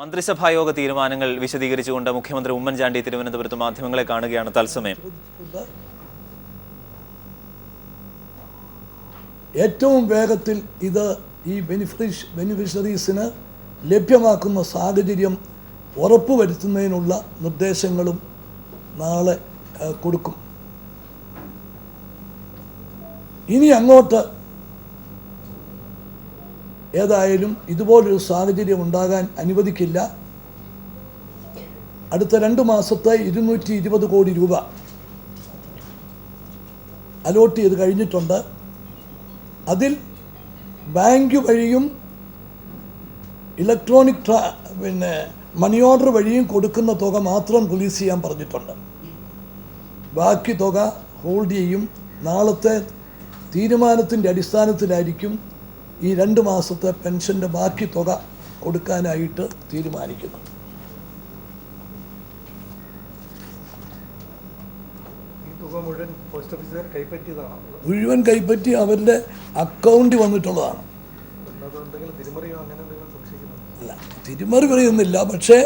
മന്ത്രിസഭായോഗ തീരുമാനങ്ങൾ വിശദീകരിച്ചുകൊണ്ട് മുഖ്യമന്ത്രി ഉമ്മൻചാണ്ടി തിരുവനന്തപുരത്ത് മാധ്യമങ്ങളെ കാണുകയാണ് തത്സമയം. ഏറ്റവും വേഗത്തിൽ ഇത് ഈ ബെനിഫിഷ്യറീസിന് ലഭ്യമാക്കുന്ന സാഹചര്യം ഉറപ്പുവരുത്തുന്നതിനുള്ള നിർദ്ദേശങ്ങളും നാളെ കൊടുക്കും. ഇനി അങ്ങോട്ട് ഏതായാലും ഇതുപോലൊരു സാഹചര്യം ഉണ്ടാകാൻ അനുവദിക്കില്ല. അടുത്ത 2 മാസത്തെ 220 കോടി രൂപ അലോട്ട് ചെയ്ത് കഴിഞ്ഞിട്ടുണ്ട്. അതിൽ ബാങ്ക് വഴിയും ഇലക്ട്രോണിക് മണി ഓർഡർ വഴിയും കൊടുക്കുന്ന തുക മാത്രം റിലീസ് ചെയ്യാൻ പറഞ്ഞിട്ടുണ്ട്. ബാക്കി തുക ഹോൾഡ് ചെയ്യും. നാളത്തെ തീരുമാനത്തിൻ്റെ അടിസ്ഥാനത്തിലായിരിക്കും ഈ 2 മാസത്തെ പെൻഷൻ്റെ ബാക്കി തുക കൊടുക്കാനായിട്ട് തീരുമാനിക്കുന്നു. മുഴുവൻ കൈപ്പറ്റി അവരുടെ അക്കൗണ്ടിൽ വന്നിട്ടുള്ളതാണ്. അല്ല, തിരിമറി പറയുന്നില്ല. പക്ഷേ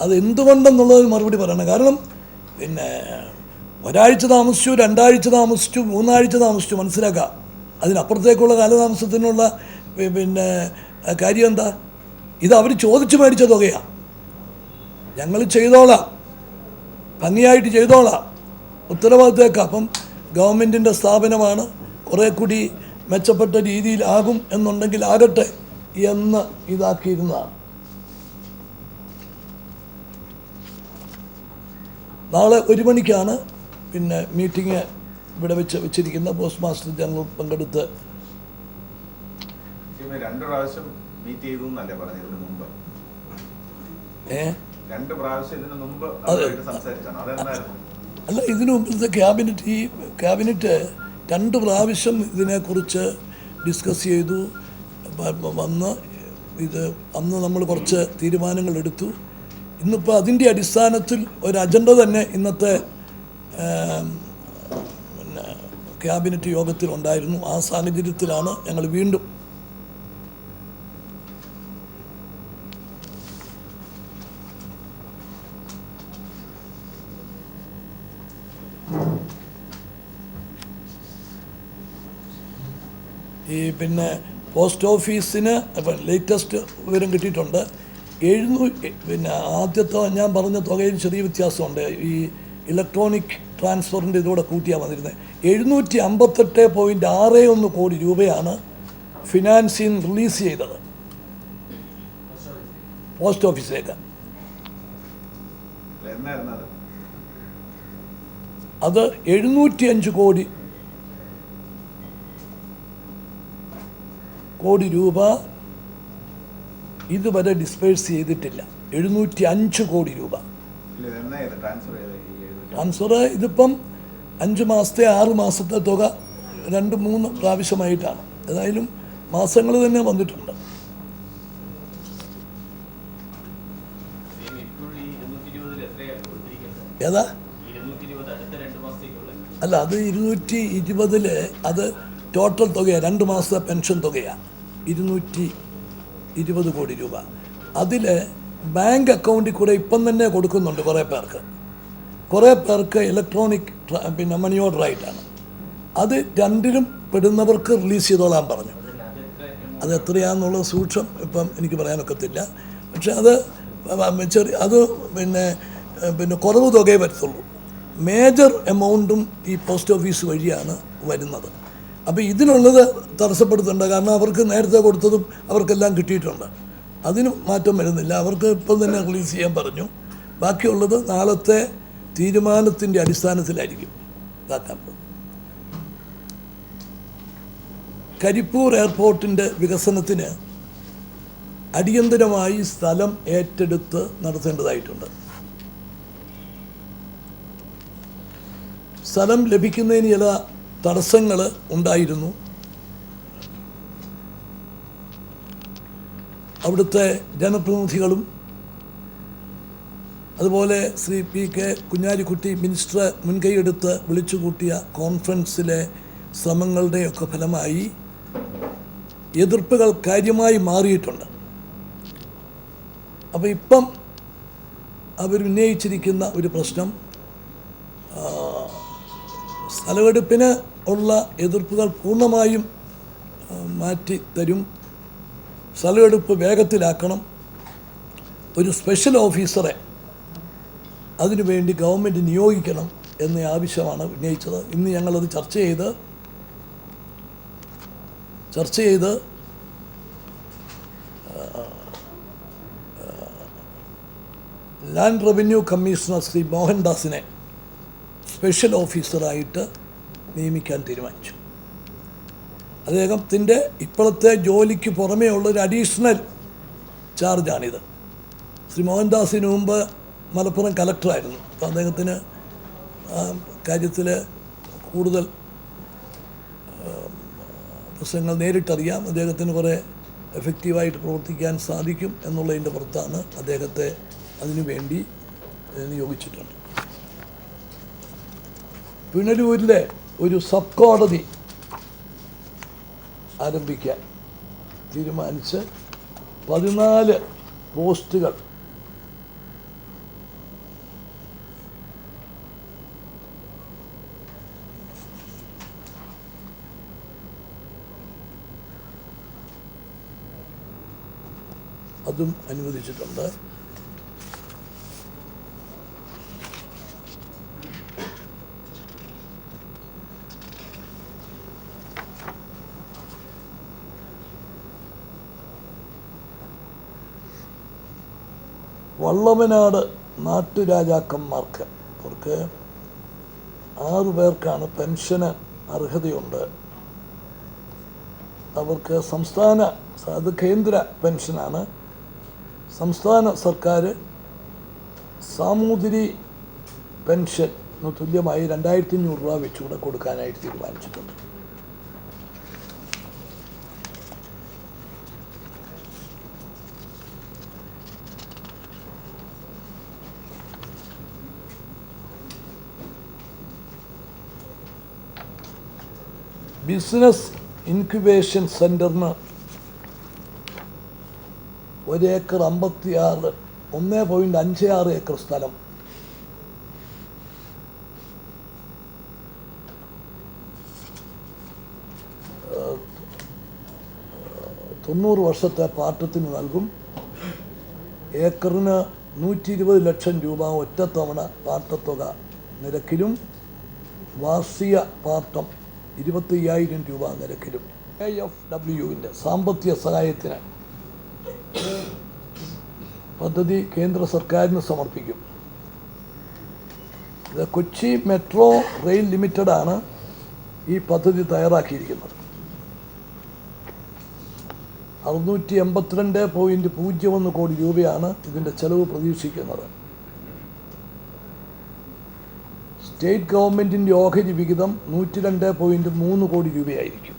അത് എന്തുകൊണ്ടെന്നുള്ളതിന് മറുപടി പറയണം. കാരണം ഒരാഴ്ച താമസിച്ചു, 2 ആഴ്ച താമസിച്ചു, 3 ആഴ്ച താമസിച്ചു, മനസ്സിലാക്കാം. അതിനപ്പുറത്തേക്കുള്ള കാലതാമസത്തിനുള്ള കാര്യം എന്താ? ഇത് അവർ ചോദിച്ചു മേടിച്ച തുകയാണ്. ഞങ്ങൾ ചെയ്തോളാം, ഭംഗിയായിട്ട് ചെയ്തോളാം, ഉത്തരവാദിത്തമൊക്കെ. അപ്പം ഗവൺമെൻറ്റിൻ്റെ സ്ഥാപനമാണ്, കുറേ കൂടി മെച്ചപ്പെട്ട രീതിയിലാകും എന്നുണ്ടെങ്കിൽ ആകട്ടെ എന്ന് ഇതാക്കിയിരുന്നതാണ്. നാളെ 1 മണിക്കാണ് മീറ്റിംഗ് ഇവിടെ വെച്ചിരിക്കുന്ന. പോസ്റ്റ് മാസ്റ്റർ ജനറൽ പങ്കെടുത്ത് 2 പ്രാവശ്യം മീറ്റ് ചെയ്തു എന്നല്ലേ പറഞ്ഞത്? ഇതിനു മുമ്പ് 2 പ്രാവശ്യം ഇതിനു മുമ്പ് സംസാരിച്ചാണ്. അതെന്തായിരുന്നു? അല്ല, ഇതിനു മുമ്പത്തെ ക്യാബിനറ്റ് 2 പ്രാവശ്യം ഇതിനെക്കുറിച്ച് ഡിസ്കസ് ചെയ്തു. അന്ന് നമ്മൾ കുറച്ച് തീരുമാനങ്ങൾ എടുത്തു. ഇന്നിപ്പോൾ അതിൻ്റെ അടിസ്ഥാനത്തിൽ ഒരു അജണ്ട തന്നെ ഇന്നത്തെ ക്യാബിനറ്റ് യോഗത്തിലുണ്ടായിരുന്നു. ആ സാഹചര്യത്തിലാണ് ഞങ്ങൾ വീണ്ടും പോസ്റ്റ് ഓഫീസിന് ലേറ്റസ്റ്റ് വിവരം കിട്ടിയിട്ടുണ്ട്. 700 ആദ്യത്തെ ഞാൻ പറഞ്ഞ തുകയിൽ ചെറിയ വ്യത്യാസമുണ്ട്. ഈ ഇലക്ട്രോണിക് ട്രാൻസ്ഫറിൻ്റെ ഇതോടെ കൂട്ടിയാൽ വന്നിരുന്നത് 758.61 കോടി രൂപയാണ് ഫിനാൻസിൽ റിലീസ് ചെയ്തത് പോസ്റ്റ് ഓഫീസിലേക്ക്. അത് 705 കോടി രൂപ ഇതുവരെ ഡിസ്പേഴ്സ് ചെയ്തിട്ടില്ല. 705 കോടി രൂപ ട്രാൻസ്ഫർ. ഇതിപ്പം 5 മാസത്തെ 6 മാസത്തെ തുക 2-3 പ്രാവശ്യമായിട്ടാണ്. ഏതായാലും മാസങ്ങൾ തന്നെ വന്നിട്ടുണ്ട്. ഏതാ? അല്ല, അത് 220 അത് ടോട്ടൽ തുകയാണ്. 2 മാസത്തെ പെൻഷൻ തുകയാണ് 220 കോടി രൂപ. അതിൽ ബാങ്ക് അക്കൗണ്ടിൽ കൂടെ ഇപ്പം തന്നെ കൊടുക്കുന്നുണ്ട് കുറേ പേർക്ക് ഇലക്ട്രോണിക് മണി ഓർഡർ ആയിട്ടാണ്. അത് 2ലും പെടുന്നവർക്ക് റിലീസ് ചെയ്തോളാൻ പറഞ്ഞു. അത് എത്രയാണെന്നുള്ള സൂക്ഷ്മം ഇപ്പം എനിക്ക് പറയാനൊക്കത്തില്ല. പക്ഷെ അത് കുറവ് തുകയെ വരത്തുള്ളൂ. മേജർ എമൗണ്ടും ഈ പോസ്റ്റ് ഓഫീസ് വഴിയാണ് വരുന്നത്. അപ്പോൾ ഇതിനുള്ളത് തടസ്സപ്പെടുത്തുന്നുണ്ട്. കാരണം അവർക്ക് നേരത്തെ കൊടുത്തതും അവർക്കെല്ലാം കിട്ടിയിട്ടുണ്ട്. അതിന് മാറ്റം വരുന്നില്ല. അവർക്ക് ഇപ്പം തന്നെ റിലീസ് ചെയ്യാൻ പറഞ്ഞു. ബാക്കിയുള്ളത് നാളത്തെ തീരുമാനത്തിൻ്റെ അടിസ്ഥാനത്തിലായിരിക്കും ഇതാക്കാൻ പോകുന്നത്. കരിപ്പൂർ എയർപോർട്ടിൻ്റെ വികസനത്തിന് അടിയന്തരമായി സ്ഥലം ഏറ്റെടുത്ത് നടത്തേണ്ടതായിട്ടുണ്ട്. സ്ഥലം ലഭിക്കുന്നതിന് ചില തടസ്സങ്ങൾ ഉണ്ടായിരുന്നു. അവിടുത്തെ ജനപ്രതിനിധികളും അതുപോലെ ശ്രീ P.K. കുഞ്ഞാലിക്കുട്ടി മിനിസ്റ്റർ മുൻകൈയെടുത്ത് വിളിച്ചുകൂട്ടിയ കോൺഫറൻസിലെ ശ്രമങ്ങളുടെയൊക്കെ ഫലമായി എതിർപ്പുകൾ കാര്യമായി മാറിയിട്ടുണ്ട്. അപ്പോൾ ഇപ്പം അവർ ഉന്നയിച്ചിരിക്കുന്ന ഒരു പ്രശ്നം, സ്ഥലമെടുപ്പിന് ഉള്ള എതിർപ്പുകൾ പൂർണ്ണമായും മാറ്റി തരും, സ്ഥലമെടുപ്പ് വേഗത്തിലാക്കണം, ഒരു സ്പെഷ്യൽ ഓഫീസറെ അതിനുവേണ്ടി ഗവൺമെൻറ് നിയോഗിക്കണം എന്ന ആവശ്യമാണ് ഉന്നയിച്ചത്. ഇന്ന് ഞങ്ങളത് ചർച്ച ചെയ്ത് ലാൻഡ് റവന്യൂ കമ്മീഷണർ ശ്രീ മോഹൻദാസിനെ സ്പെഷ്യൽ ഓഫീസറായിട്ട് നിയമിക്കാൻ തീരുമാനിച്ചു. അദ്ദേഹത്തിൻ്റെ ഇപ്പോഴത്തെ ജോലിക്ക് പുറമേ ഉള്ളൊരു അഡീഷണൽ ചാർജാണിത്. ശ്രീ മോഹൻദാസിന് മുമ്പ് മലപ്പുറം കലക്ടറായിരുന്നു. അപ്പോൾ അദ്ദേഹത്തിന് കാര്യത്തിൽ കൂടുതൽ പ്രശ്നങ്ങൾ നേരിട്ടറിയാം. അദ്ദേഹത്തിന് കുറേ എഫക്റ്റീവായിട്ട് പ്രവർത്തിക്കാൻ സാധിക്കും എന്നുള്ളതിൻ്റെ പുറത്താണ് അദ്ദേഹത്തെ അതിനുവേണ്ടി നിയോഗിച്ചിട്ടുണ്ട്. പുനലൂരിലെ ഒരു സബ് കോടതി ആരംഭിക്കാൻ തീരുമാനിച്ച് 14 പോസ്റ്റുകൾ അതും അനുവദിച്ചിട്ടുണ്ട്. വള്ളവനാട് നാട്ടുരാജാക്കന്മാർക്ക് അവർക്ക് 6 പേർക്കാണ് പെൻഷന് അർഹതയുണ്ട്. അവർക്ക് അത് കേന്ദ്ര പെൻഷനാണ്. സംസ്ഥാന സർക്കാർ സാമൂതിരി പെൻഷന് തുല്യമായി 2500 രൂപ വെച്ചുകൂടെ കൊടുക്കാനായിട്ട് തീരുമാനിച്ചിട്ടുണ്ട്. ബിസിനസ് ഇൻക്യുബേഷൻ സെൻറ്ററിന് 1 ഏക്കർ 1.56 ഏക്കർ സ്ഥലം തൊണ്ണൂറ് വർഷത്തെ പാട്ടത്തിന് നൽകും. ഏക്കറിന് 120 ലക്ഷം രൂപ ഒറ്റത്തവണ പാട്ടത്തുക നിരക്കിലും വാർഷിക പാട്ടം 25,000 രൂപ നിരക്കിലും AFWവിൻ്റെ സാമ്പത്തിക സഹായത്തിന് പദ്ധതി കേന്ദ്ര സർക്കാരിന് സമർപ്പിക്കും. ഇത് കൊച്ചി മെട്രോ റെയിൽ ലിമിറ്റഡാണ് ഈ പദ്ധതി തയ്യാറാക്കിയിരിക്കുന്നത്. 682.01 കോടി രൂപയാണ് ഇതിൻ്റെ ചെലവ് പ്രതീക്ഷിക്കുന്നത്. സ്റ്റേറ്റ് ഗവൺമെൻറ്റിൻ്റെ ഓഹരി വിഹിതം 102.3 കോടി രൂപയായിരിക്കും.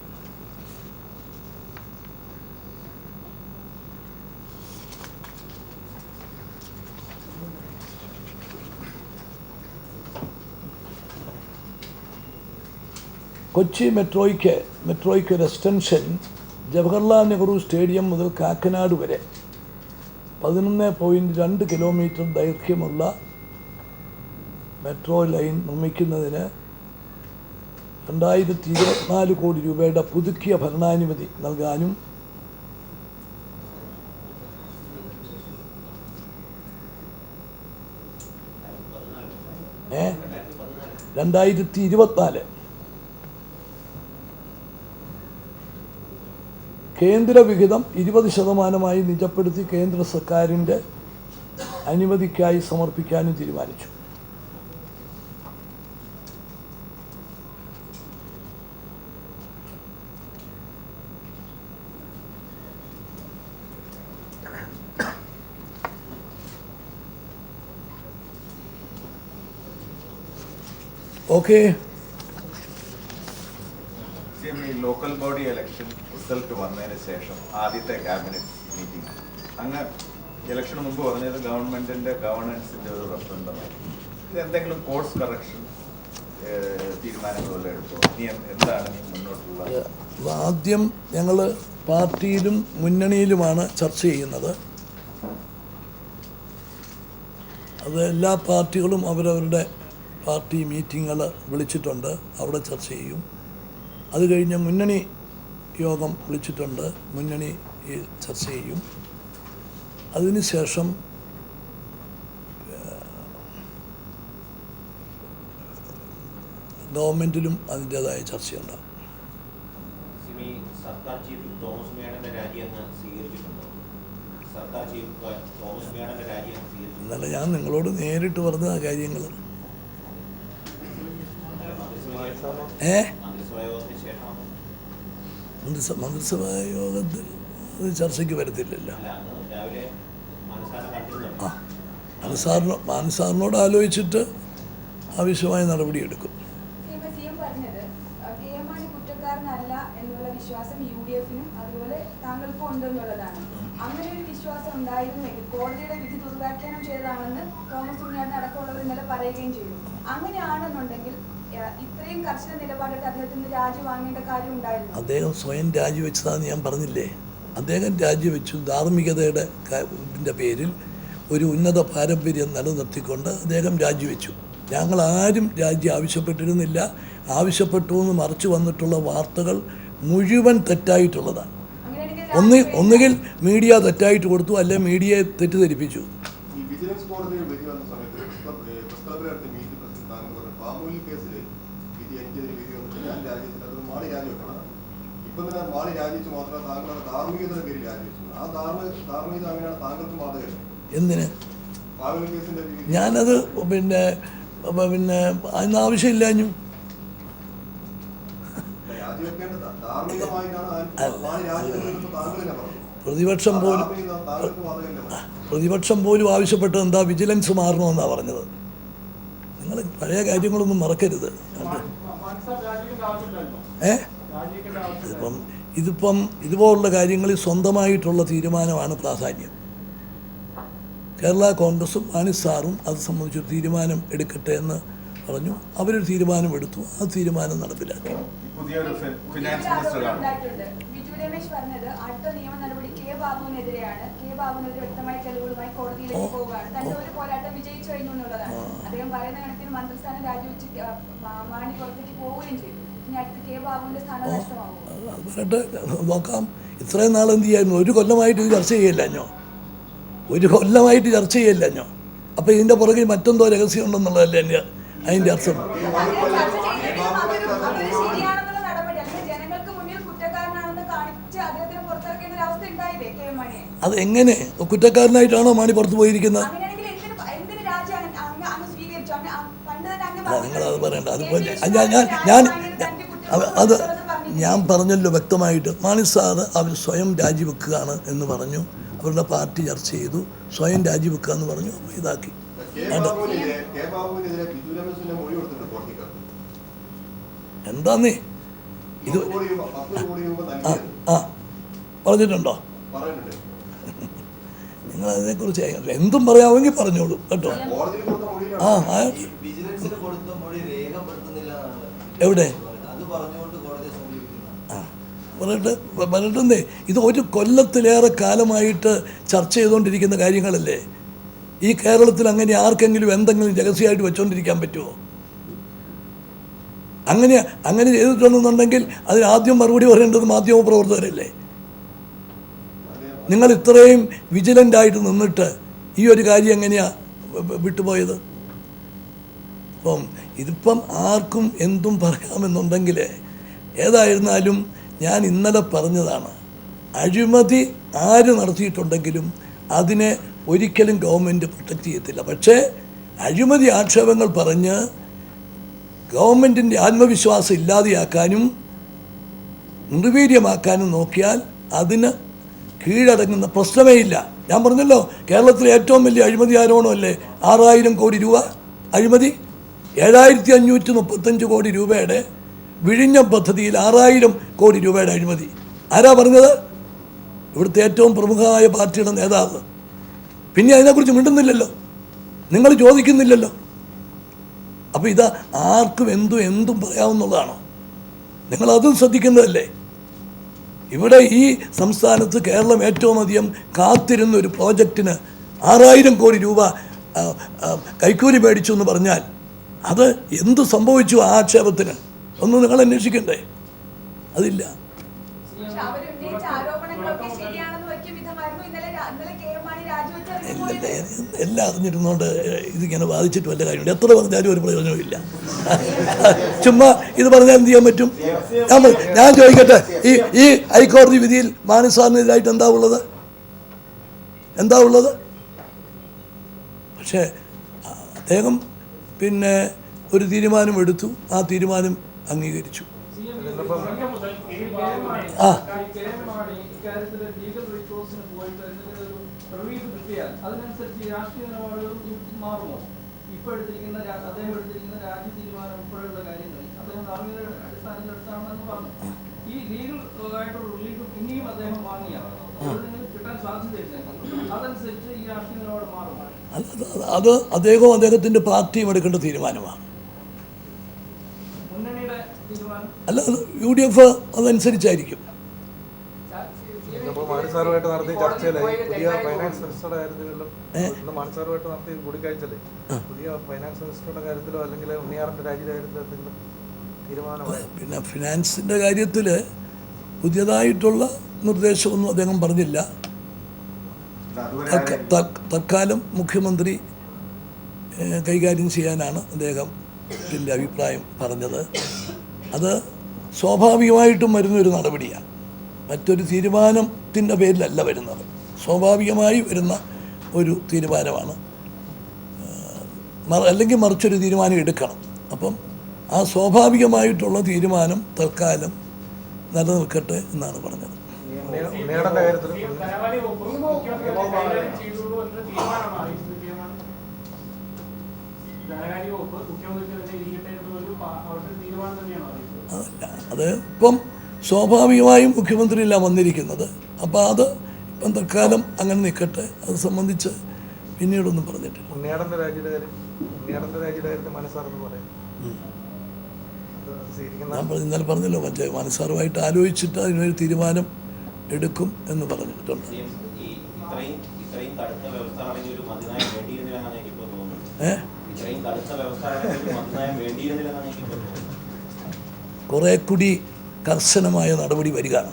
കൊച്ചി മെട്രോയ്ക്ക് ഒരു എക്സ്റ്റൻഷൻ ജവഹർലാൽ നെഹ്റു സ്റ്റേഡിയം മുതൽ കാക്കനാട് വരെ 11.2 കിലോമീറ്റർ ദൈർഘ്യമുള്ള മെട്രോ ലൈൻ നിർമ്മിക്കുന്നതിന് 2024 കോടി രൂപയുടെ പുതുക്കിയ ഭരണാനുമതി നൽകാനും 2024 കേന്ദ്ര വിഹിതം 20% നിജപ്പെടുത്തി കേന്ദ്ര സർക്കാരിൻ്റെ അനുമതിക്കായി സമർപ്പിക്കാനും തീരുമാനിച്ചു. Okay, local body election result വന്നതിന് ശേഷം ആദ്യത്തെ ക്യാബിനറ്റ് മീറ്റിംഗ് അങ്ങ് ഇലക്ഷന് മുമ്പ് പറഞ്ഞത് ഗവൺമെന്റിന്റെ ഗവർണൻസിന്റെ ഒരു റഫറൻഡമായി. ഇത് എന്തെങ്കിലും കോഴ്സ് കറക്ഷൻ തീരുമാനങ്ങളെല്ലാം എടുത്തോ? ഇനി എന്താണ് മുന്നോട്ടുള്ളത്? ആദ്യം ഞങ്ങൾ പാർട്ടിയിലും മുന്നണിയിലുമാണ് ചർച്ച ചെയ്യുന്നത്. അത് എല്ലാ പാർട്ടികളും അവരവരുടെ പാർട്ടി മീറ്റിങ്ങുകൾ വിളിച്ചിട്ടുണ്ട്, അവിടെ ചർച്ച ചെയ്യും. അത് കഴിഞ്ഞ് മുന്നണി യോഗം വിളിച്ചിട്ടുണ്ട്, മുന്നണി ചർച്ച ചെയ്യും. അതിനുശേഷം ഗവൺമെൻറ്റിലും അതിൻ്റേതായ ചർച്ചയുണ്ടാകും. സർക്കാർ ചീഫ് തോമസ് മേനോന്റെ രാജിയെന്ന് സ്വീകരിച്ചിട്ടുണ്ടോ? സർക്കാർ ചീഫ് തോമസ് മേനോന്റെ രാജിയെന്ന് സ്വീകരിച്ചു. എന്നല്ല ഞാൻ നിങ്ങളോട് നേരിട്ട് പറഞ്ഞ കാര്യങ്ങൾ. മന്ത്രിസഭാ യോഗത്തിൽ അത് ചർച്ചയ്ക്ക് വരത്തില്ലല്ലോ. മാനസാറിനോട് ആലോചിച്ചിട്ട് ആവശ്യമായ നടപടിയെടുക്കും. വിശ്വാസം UDF-നും അതുപോലെ താങ്കൾക്കും ഉണ്ടെന്നുള്ളതാണ്. അങ്ങനെ ഒരു വിശ്വാസം ഉണ്ടായിരുന്നുവെങ്കിൽ കോടതിയുടെ വിധി ദുർവ്യാഖ്യാനം ചെയ്തതാണെന്ന് തോമസ് ഉണ്ണിയാടൻ അടക്കമുള്ളവർ ഇന്നലെ പറയുകയും ചെയ്തു. അങ്ങനെയാണെന്നുണ്ടെങ്കിൽ ഇത്രയും കർശന നിലപാടെടുത്ത് അദ്ദേഹത്തിന് രാജി വാങ്ങേണ്ട കാര്യം ഉണ്ടായിരുന്നു. അദ്ദേഹം സ്വയം രാജിവെച്ചതാണെന്ന് ഞാൻ പറഞ്ഞില്ലേ. അദ്ദേഹം രാജിവെച്ചു. ധാർമ്മികതയുടെ പേരിൽ ഒരു ഉന്നത പാരമ്പര്യം നിലനിർത്തിക്കൊണ്ട് അദ്ദേഹം രാജിവെച്ചു. ഞങ്ങളാരും രാജി ആവശ്യപ്പെട്ടിരുന്നില്ല. ആവശ്യപ്പെട്ടു എന്ന് മറിച്ചു വന്നിട്ടുള്ള വാർത്തകൾ മുഴുവൻ തെറ്റായിട്ടുള്ളതാണ്. ഒന്നുകിൽ മീഡിയ തെറ്റായിട്ട് കൊടുത്തു, അല്ലെ മീഡിയയെ തെറ്റിദ്ധരിപ്പിച്ചു. എന്തിന്? ഞാനത് പിന്നെ അതിന് ആവശ്യമില്ലാഞ്ഞു. പ്രതിപക്ഷം പോലും ആവശ്യപ്പെട്ടത് എന്താ? വിജിലൻസ് മാറണമെന്നാണ് പറഞ്ഞത്. നിങ്ങൾ പഴയ കാര്യങ്ങളൊന്നും മറക്കരുത്. ഇതിപ്പം ഇതുപോലുള്ള കാര്യങ്ങളിൽ സ്വന്തമായിട്ടുള്ള തീരുമാനമാണ് പ്രാധാന്യം. കേരള കോൺഗ്രസും മാനിസാറും അത് സംബന്ധിച്ചൊരു തീരുമാനം എടുക്കട്ടെ എന്ന് പറഞ്ഞു. അവരൊരു തീരുമാനമെടുത്തു, ആ തീരുമാനം നടപ്പിലാക്കി. ബിജു രമേശ് പറഞ്ഞത് അടുത്ത നിയമ നടപടി കെ ബാബുവിനെതിരെയാണ്. കെ ബാബുവിനെതിരെ വ്യക്തമായ തെളിവുകളുമായി കോടതിയിലേക്ക് പോവുകയാണ്. തന്റെ ഒരു പോരാട്ടം വിജയിച്ചു കഴിഞ്ഞു എന്നുള്ളതാണ്. അദ്ദേഹം പറയുന്ന കണക്കിന് മന്ത്രിസ്ഥാനം രാജിവെച്ച് മാണി പുറത്തേക്ക് പോവുകയും ചെയ്തു. ഇനി അടുത്ത് കെ ബാബുവിന്റെ സ്ഥാനം നഷ്ടമാകും. നോക്കാം. ഇത്രയും നാൾ എന്ത് ചെയ്യായിരുന്നു? ഒരു കൊല്ലമായിട്ട് ഇത് ചർച്ച ചെയ്യില്ലഞ്ഞോ? അപ്പോൾ ഇതിൻ്റെ പുറകിൽ മറ്റെന്തോ രഹസ്യം ഉണ്ടെന്നുള്ളതല്ലേ എൻ്റെ അതിൻ്റെ അർത്ഥം. അത് എങ്ങനെ കുറ്റക്കാരനായിട്ടാണോ മാണി പുറത്തു പോയിരിക്കുന്നത്? നിങ്ങളത് പറയണ്ട. അതുപോലെ ഞാൻ പറഞ്ഞല്ലോ വ്യക്തമായിട്ട്. മാണി സാറ് അവർ സ്വയം രാജിവെക്കുകയാണ് എന്ന് പറഞ്ഞു. അവരുടെ പാർട്ടി ചർച്ച ചെയ്തു, സ്വയം രാജിവെക്കുക എന്ന് പറഞ്ഞു, ഇതാക്കി. എന്താന്നേ ഇത് പറഞ്ഞിട്ടുണ്ടോ? നിങ്ങൾ അതിനെക്കുറിച്ച് എന്തും പറയാമെങ്കിൽ പറഞ്ഞോളൂ കേട്ടോ. എവിടെ പറഞ്ഞിട്ടുണ്ടേ? ഇത് ഒരു കൊല്ലത്തിലേറെ കാലമായിട്ട് ചർച്ച ചെയ്തുകൊണ്ടിരിക്കുന്ന കാര്യങ്ങളല്ലേ. ഈ കേരളത്തിൽ അങ്ങനെ ആർക്കെങ്കിലും എന്തെങ്കിലും രഹസ്യമായിട്ട് വെച്ചുകൊണ്ടിരിക്കാൻ പറ്റുമോ? അങ്ങനെ ചെയ്തിട്ടുണ്ടെന്നുണ്ടെങ്കിൽ അതിനാദ്യം മറുപടി പറയേണ്ടത് മാധ്യമപ്രവർത്തകരല്ലേ. നിങ്ങൾ ഇത്രയും വിജിലൻ്റായിട്ട് നിന്നിട്ട് ഈ ഒരു കാര്യം എങ്ങനെയാണ് വിട്ടുപോയത്? ഇതിപ്പം ആർക്കും എന്തും പറയാമെന്നുണ്ടെങ്കിൽ ഏതായിരുന്നാലും ഞാൻ ഇന്നലെ പറഞ്ഞതാണ്, അഴിമതി ആര് നടത്തിയിട്ടുണ്ടെങ്കിലും അതിനെ ഒരിക്കലും ഗവൺമെൻറ് പ്രൊട്ടക്റ്റ് ചെയ്യത്തില്ല. പക്ഷേ അഴിമതി ആക്ഷേപങ്ങൾ പറഞ്ഞ് ഗവൺമെൻറ്റിൻ്റെ ആത്മവിശ്വാസം ഇല്ലാതെയാക്കാനും നിർവീര്യമാക്കാനും നോക്കിയാൽ അതിന് കീഴടങ്ങുന്ന പ്രശ്നമേ ഇല്ല. ഞാൻ പറഞ്ഞല്ലോ, കേരളത്തിലെ ഏറ്റവും വലിയ അഴിമതി ആരോപണമല്ലേ 6000 കോടി രൂപ അഴിമതി. 7535 കോടി രൂപയുടെ വിഴിഞ്ഞം പദ്ധതിയിൽ 6000 കോടി രൂപയുടെ അഴിമതി. ആരാ പറഞ്ഞത്? ഇവിടുത്തെ ഏറ്റവും പ്രമുഖമായ പാർട്ടിയുടെ നേതാവ്. പിന്നെ അതിനെക്കുറിച്ച് മിണ്ടുന്നില്ലല്ലോ, നിങ്ങൾ ചോദിക്കുന്നില്ലല്ലോ. അപ്പോൾ ഇത് ആർക്കും എന്തും പറയാവുന്നതാണോ? നിങ്ങളതും ശ്രദ്ധിക്കുന്നതല്ലേ. ഇവിടെ ഈ സംസ്ഥാനത്ത് കേരളം ഏറ്റവും അധികം കാത്തിരുന്ന ഒരു പ്രോജക്റ്റിന് 6000 കോടി രൂപ കൈക്കൂലി മേടിച്ചു എന്ന് പറഞ്ഞാൽ അത് എന്ത് സംഭവിച്ചു ആ ആക്ഷേപത്തിന് ഒന്നും നിങ്ങൾ അന്വേഷിക്കണ്ടേ? അതില്ല. പക്ഷെ അവരുന്നയിച്ച ആരോപണങ്ങളൊക്കെ ശരിയാണെന്ന് വയ്ക്കും വിധമായിരുന്നു ഇന്നലെ കെ.എം. മാണി രാജിവെച്ച എല്ലാം അറിഞ്ഞിരുന്നോണ്ട് ഇതിങ്ങനെ ബാധിച്ചിട്ട് വല്ല കാര്യമുണ്ട്. എത്ര പറഞ്ഞാലും ഒരു പ്രയോജനമില്ല. ചുമ്മാ ഇത് പറഞ്ഞാൽ എന്ത് ചെയ്യാൻ പറ്റും? ഞാൻ ചോദിക്കട്ടെ, ഈ ഹൈക്കോടതി വിധിയിൽ മാണി സാറിനെതിരായിട്ട് എന്താ ഉള്ളത്? പക്ഷേ അദ്ദേഹം പിന്നെ ഒരു തീരുമാനം എടുത്തു, ആ തീരുമാനം അംഗീകരിച്ചു. ആ അത് അദ്ദേഹവും അദ്ദേഹത്തിൻ്റെ പാർട്ടിയും എടുക്കേണ്ട തീരുമാനമാണ്. അല്ല, UDF അതനുസരിച്ചായിരിക്കും. മാണിസാറുമായിട്ട് നടത്തിയ ചർച്ചയിലായി പുതിയ ഫൈനാൻസ് മിനിസ്റ്ററുടെ കാര്യത്തിലും മാണിസാറുമായിട്ട് നടത്തിയ കൂടിക്കാഴ്ചയിലെ പുതിയ ഫൈനാൻസ് മിനിസ്റ്ററുടെ കാര്യത്തിലോ അല്ലെങ്കിൽ ഉണ്ണിയാറിന്റെ രാജ്യത്തെ കാര്യത്തിലോ എന്തെങ്കിലും തീരുമാനമായി? പിന്നെ ഫിനാൻസിൻ്റെ കാര്യത്തിൽ പുതിയതായിട്ടുള്ള നിർദ്ദേശമൊന്നും അദ്ദേഹം പറഞ്ഞില്ല. തൽക്കാലം മുഖ്യമന്ത്രി കൈകാര്യം ചെയ്യാനാണ് അദ്ദേഹത്തിൻ്റെ അഭിപ്രായം പറഞ്ഞത്. അത് സ്വാഭാവികമായിട്ടും വരുന്നൊരു നടപടിയാണ്, മറ്റൊരു തീരുമാനത്തിൻ്റെ പേരിലല്ല വരുന്നത്. സ്വാഭാവികമായി വരുന്ന ഒരു തീരുമാനമാണ്, അല്ലെങ്കിൽ മറിച്ചൊരു തീരുമാനം എടുക്കണം. അപ്പം ആ സ്വാഭാവികമായിട്ടുള്ള തീരുമാനം തൽക്കാലം നിലനിൽക്കട്ടെ എന്നാണ് പറഞ്ഞത്. അതല്ല, അത് ഇപ്പം സ്വാഭാവികമായും മുഖ്യമന്ത്രിയില്ല വന്നിരിക്കുന്നത്. അപ്പോൾ അത് ഇപ്പം തൽക്കാലം അങ്ങനെ നിൽക്കട്ടെ. അത് സംബന്ധിച്ച് പിന്നീടൊന്നും പറഞ്ഞിട്ടില്ല. ഉണ്ണിയാടൻ്റെ രാജ്യത്തെ മനസ്സാറെന്ന് പറയും. ഞാൻ ഇന്നലെ പറഞ്ഞല്ലോ, മറ്റേ മനസ്സാറുമായിട്ട് ആലോചിച്ചിട്ട് അതിനൊരു തീരുമാനം എടുക്കും എന്ന് പറഞ്ഞിട്ടുണ്ട്. കുറെ കൂടി കർശനമായ നടപടി വരികയാണ്.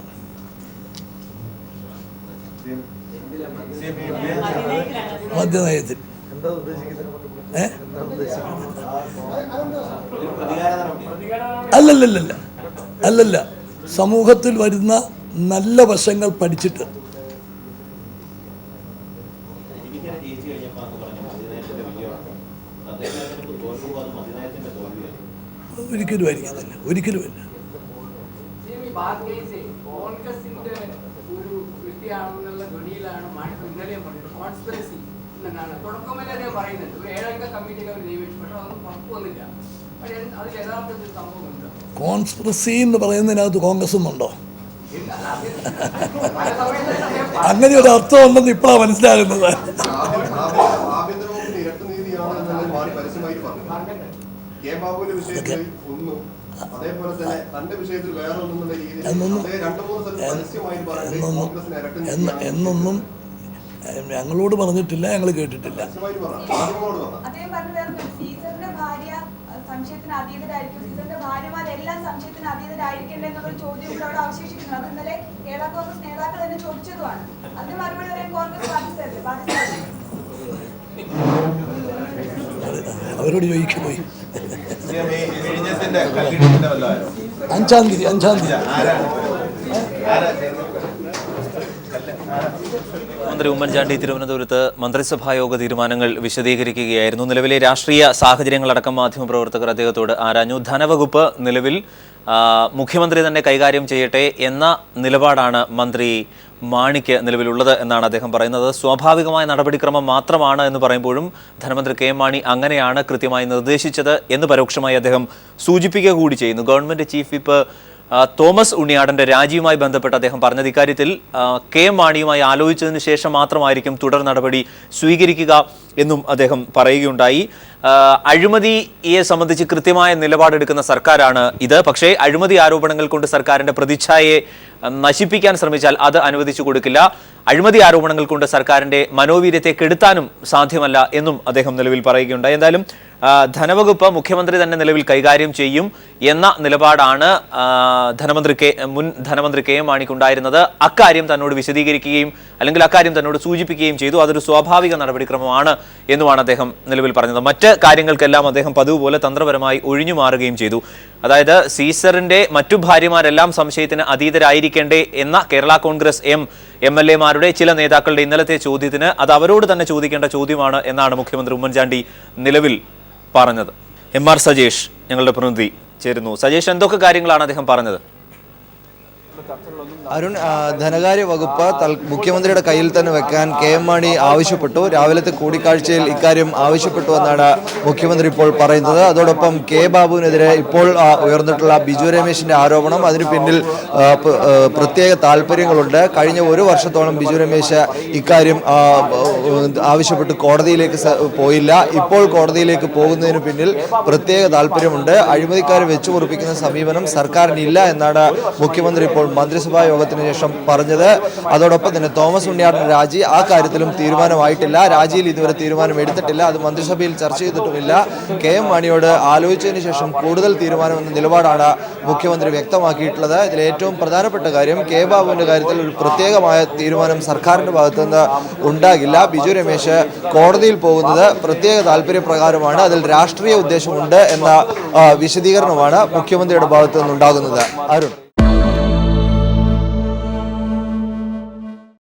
മദ്യനയത്തിൽ അല്ലല്ല, സമൂഹത്തിൽ വരുന്ന നല്ല വശങ്ങൾ പഠിച്ചിട്ട് ഒരിക്കലും ആയിരിക്കുന്നില്ല, ഒരിക്കലുമില്ല. കോൺസ്പിറസി എന്ന് പറയുന്നതിനകത്ത് കോൺഗ്രസും ഉണ്ടോ? അങ്ങനെ ഒരു അർത്ഥം ഉണ്ടെന്ന് ഇപ്പോഴാണ് മനസ്സിലാകുന്നത്. എന്നൊന്നും ഞങ്ങളോട് പറഞ്ഞിട്ടില്ല, ഞങ്ങൾ കേട്ടിട്ടില്ല. സംശയത്തിന് അതീതരായിരിക്കും, സീസറിന്റെ ഭാര്യമാരെല്ലാം സംശയത്തിന് അതീതരായിരിക്കണ്ടേ എന്നുള്ള ചോദ്യം കൂടെ അവിടെ അവശേഷിക്കുന്നു. അത് ഇന്നലെ കേരള കോൺഗ്രസ് നേതാക്കൾ തന്നെ ചോദിച്ചതുമാണ്. അതിന് മറുപടി പറയാൻ കോൺഗ്രസ് ബാധിച്ചതല്ലേ? അവരോട് ചോദിക്കാൻ പോയി. 5-ാം തീയതി മന്ത്രി ഉമ്മൻചാണ്ടി തിരുവനന്തപുരത്ത് മന്ത്രിസഭാ യോഗ തീരുമാനങ്ങൾ വിശദീകരിക്കുകയായിരുന്നു. നിലവിലെ രാഷ്ട്രീയ സാഹചര്യങ്ങളടക്കം മാധ്യമപ്രവർത്തകർ അദ്ദേഹത്തോട് ആരാഞ്ഞു. ധനവകുപ്പ് നിലവിൽ മുഖ്യമന്ത്രി തന്നെ കൈകാര്യം ചെയ്യട്ടെ എന്ന നിലപാടാണ് മന്ത്രി മാണിക്ക് നിലവിലുള്ളത് എന്നാണ് അദ്ദേഹം പറയുന്നത്. സ്വാഭാവികമായ നടപടിക്രമം മാത്രമാണ് എന്ന് പറയുമ്പോഴും ധനമന്ത്രി കെ.എം. മാണി അങ്ങനെയാണ് കൃത്യമായി നിർദ്ദേശിച്ചത് എന്ന് പരോക്ഷമായി അദ്ദേഹം സൂചിപ്പിക്കുക കൂടി ചെയ്യുന്നു. ഗവൺമെന്റ് ചീഫ് വിപ്പ് തോമസ് ഉണ്ണിയാടന്റെ രാജിയുമായി ബന്ധപ്പെട്ട് അദ്ദേഹം പറഞ്ഞത് ഇക്കാര്യത്തിൽ കെ.എം. മാണിയുമായി ആലോചിച്ചതിന് ശേഷം മാത്രമായിരിക്കും തുടർ നടപടി സ്വീകരിക്കുക എന്നും അദ്ദേഹം പറയുകയുണ്ടായി. അഴിമതിയെ സംബന്ധിച്ച് കൃത്യമായ നിലപാടെടുക്കുന്ന സർക്കാരാണ് ഇത്. പക്ഷേ അഴിമതി ആരോപണങ്ങൾ കൊണ്ട് സർക്കാരിന്റെ പ്രതിച്ഛായയെ നശിപ്പിക്കാൻ ശ്രമിച്ചാൽ അത് അനുവദിച്ചു കൊടുക്കില്ല. അഴിമതി ആരോപണങ്ങൾ കൊണ്ട് സർക്കാരിന്റെ മനോവീര്യത്തെ കെടുത്താനും സാധ്യമല്ല എന്നും അദ്ദേഹം നിലവിൽ പറയുകയുണ്ടായി. എന്തായാലും ധനവകുപ്പ് മുഖ്യമന്ത്രി തന്നെ നിലവിൽ കൈകാര്യം ചെയ്യും എന്ന നിലപാടാണ് മുൻ ധനമന്ത്രി കെ എം മാണിക്കുണ്ടായിരുന്നത്. അക്കാര്യം തന്നോട് വിശദീകരിക്കുകയും അല്ലെങ്കിൽ അക്കാര്യം തന്നോട് സൂചിപ്പിക്കുകയും ചെയ്തു. അതൊരു സ്വാഭാവിക നടപടിക്രമമാണ് എന്നുമാണ് അദ്ദേഹം നിലവിൽ പറഞ്ഞത്. മറ്റ് കാര്യങ്ങൾക്കെല്ലാം അദ്ദേഹം പതിവ് പോലെ തന്ത്രപരമായി ഒഴിഞ്ഞു മാറുകയും ചെയ്തു. അതായത് സീസറിന്റെ മറ്റു ഭാര്യമാരെല്ലാം സംശയത്തിന് അതീതരായിരിക്കേണ്ടേ എന്ന കേരള കോൺഗ്രസ് എം.എൽ.എമാരുടെ ചില നേതാക്കളുടെ ഇന്നലത്തെ ചോദ്യത്തിന് അത് അവരോട് തന്നെ ചോദിക്കേണ്ട ചോദ്യമാണ് എന്നാണ് മുഖ്യമന്ത്രി ഉമ്മൻചാണ്ടി നിലവിൽ പറഞ്ഞത്. എം.ആർ. സജേഷ് ഞങ്ങളുടെ പ്രതിനിധി ചേരുന്നു. സജേഷ്, എന്തൊക്കെ കാര്യങ്ങളാണ് അദ്ദേഹം പറഞ്ഞത്? അരുൺ, ധനകാര്യ വകുപ്പ് മുഖ്യമന്ത്രിയുടെ കയ്യിൽ തന്നെ വെക്കാൻ കെ എം മാണി ആവശ്യപ്പെട്ടു. രാവിലത്തെ കൂടിക്കാഴ്ചയിൽ ഇക്കാര്യം ആവശ്യപ്പെട്ടു എന്നാണ് മുഖ്യമന്ത്രി ഇപ്പോൾ പറയുന്നത്. അതോടൊപ്പം കെ ബാബുവിനെതിരെ ഇപ്പോൾ ഉയർന്നിട്ടുള്ള ബിജു രമേശിന്റെ ആരോപണം, അതിന് പിന്നിൽ പ്രത്യേക താല്പര്യങ്ങളുണ്ട്. കഴിഞ്ഞ ഒരു വർഷത്തോളം ബിജു രമേശ് ഇക്കാര്യം ആവശ്യപ്പെട്ട് കോടതിയിലേക്ക് പോയില്ല. ഇപ്പോൾ കോടതിയിലേക്ക് പോകുന്നതിന് പിന്നിൽ പ്രത്യേക താല്പര്യമുണ്ട്. അഴിമതിക്കാരെ വെച്ചുപൊറിപ്പിക്കുന്ന സമീപനം സർക്കാരിനില്ല എന്നാണ് മുഖ്യമന്ത്രി ഇപ്പോൾ മന്ത്രിസഭാ യോഗത്തിന് ശേഷം പറഞ്ഞത്. അതോടൊപ്പം തന്നെ തോമസ് ഉണ്ണിയാടൻ രാജി, ആ കാര്യത്തിലും തീരുമാനമായിട്ടില്ല. രാജിയിൽ ഇതുവരെ തീരുമാനം എടുത്തിട്ടില്ല. അത് മന്ത്രിസഭയിൽ ചർച്ച ചെയ്തിട്ടുമില്ല. കെ എം മാണിയോട് ആലോചിച്ചതിന് ശേഷം കൂടുതൽ തീരുമാനമെന്ന നിലപാടാണ് മുഖ്യമന്ത്രി വ്യക്തമാക്കിയിട്ടുള്ളത്. ഇതിൽ ഏറ്റവും പ്രധാനപ്പെട്ട കാര്യം കെ ബാബുവിന്റെ കാര്യത്തിൽ ഒരു പ്രത്യേകമായ തീരുമാനം സർക്കാരിന്റെ ഭാഗത്തുനിന്ന് ഉണ്ടാകില്ല. ബിജു രമേശ് കോടതിയിൽ പോകുന്നത് പ്രത്യേക താല്പര്യപ്രകാരമാണ്. അതിൽ രാഷ്ട്രീയ ഉദ്ദേശമുണ്ട് എന്ന വിശദീകരണമാണ് മുഖ്യമന്ത്രിയുടെ ഭാഗത്തു നിന്നുണ്ടാകുന്നത്. അരുൺ.